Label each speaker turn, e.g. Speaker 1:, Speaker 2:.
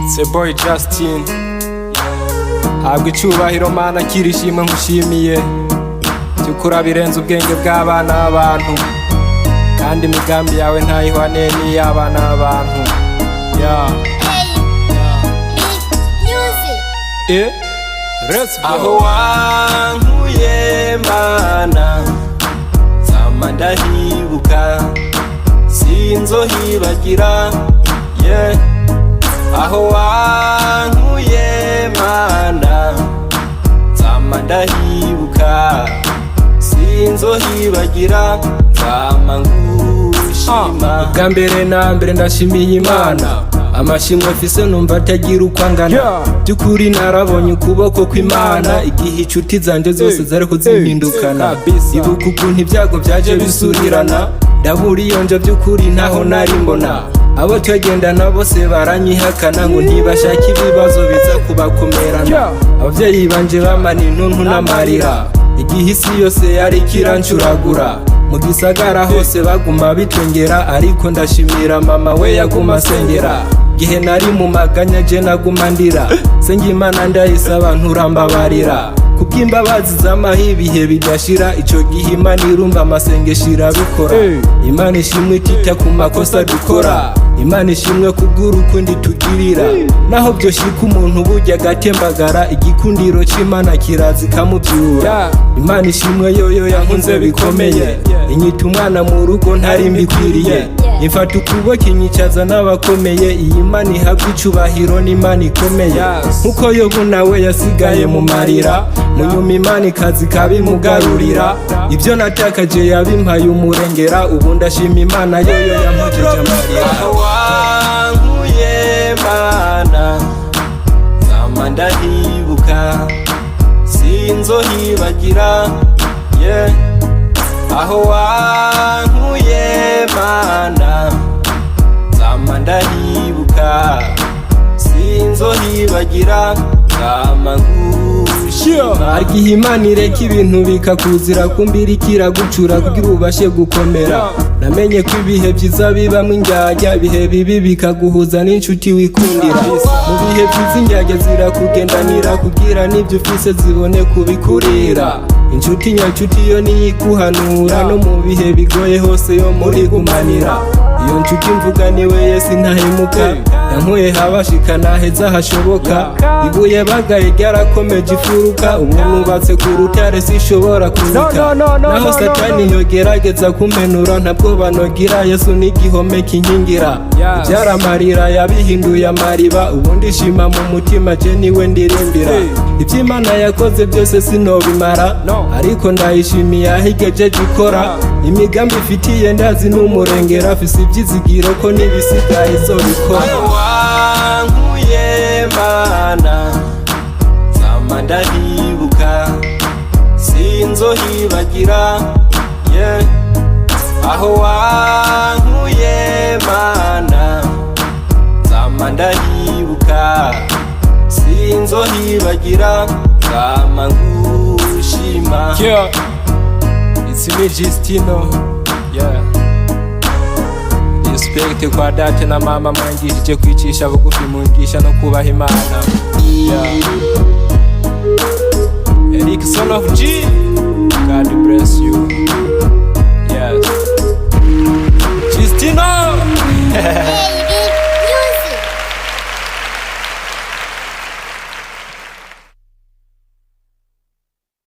Speaker 1: It's your boy Justin. Habwa icyubahiro mana kirishimwe nkushimiye byukura birenze ubwenge bw'abana b'abantu kandi imigambi yawe ntayihwane n'iy'abana b'abantu. Let's go. Aho wankuye mana zama ndahibuka sinzohibagira aho wankuye mana zama ndahibuka sinzohibagira zama ngushima. Bwa mbere na mbere ndashimiye Imana, amashimwe mfise numva atagira uko angana. By'ukuri narabonye ukuboko kw'Imana igihe inshuti zanje zose zariko zimpindukana. Ibuka ukuntu ibyago byaje bisurirana, ndabura iyo nje by'ukuri ntaho nari mbona. Abo twagendana bose baranyihakana ngo ntibashaka ibibazo biza kubakomerana. Abavyeyi banje bamana intuntu n'amarira igihe isi yose yari kirancuragura. Mu gisagara hose baguma bitwengera, ariko ndashimira mama we yaguma asengera. Gihe nari mu maganya je naguma ndira, senga Imana ndayisaba nturambabarira. Kubw'imbabazi z'amaho ibihe bidashira, ico gihe Imana irumva amasengesho irabikora. Imana ishimwe itita ku makosa dukora, Imana ishimwe kubw'urukundo itugirira. Naho byoshika umuntu burya agatembagara, igikundiro c'Imana kirazi kamuvyura. Imana ishimwe yoyo yankunze bikomeye, inyita umwana mu rugo ntari mbikwiriye. Imfata ukuboko inyicaza n'abakomeye, iyi Imana ihabwa icubahiro n'Imana ikomeye. Nkuko Yobu nawe yasigaye mu marira, munyuma Imana ikazi kabimugarurira. Ibyo natakaje yabimpaye umurengera, ubu ndashima Imana yoyo yampojeje amarira. Aho wankuye mana zama ndahibuka sinzohibagira aho wankuye mana zama ndahibuka sinzohibagira zama ngushima. Argihe Imana ireka ibintu bikakuzira, kumbirikira gucura kugira ubashe gukomera. Namenye ko ibihe byiza bibamwo indyarya, ibihe bibi bikaguhuza n'inshuti wikundira. Mu bihe byiza indyarya zirakugendanira, kugira n'ibyo ufise zibone kubikurira. Inshuti nyanshuti yo niyikuhanura, no mu bihe bigoye hose yo muri gumanira. Iyo nshuti mvuga niwe Yesu ntahemuka, yankuye habashika naheza hashoboka. Ibuye bagaye ryarakomeje ifuruka, ubu nubatse ku rutare sishobora kuruka. Naho Satani yogerageza kumpenura, ntabwo banogira Yesu n'igihome kinkingira. Ibyaramarira yabihinduye amariba, ubu ndishima mu mutima je niwe ndirimbira. Ibyo Imana yakoze byose sinobimara, ariko ndayishimiye aho igejeje ikora. Imigambi ifitiye ndazi n'umurengera, afise ibyizigiro ko n'ibisigaye izobikora. Aho wankuye mana zama ndahibuka sinzohibagira aho wankuye mana zama ndahibuka sinzohibagira zama ngushima. It's me Justino. Respect kwa date na mama mwangishije kwicisha bugufi, mungisha no kubaha Imana. Eric son of G, God bless you.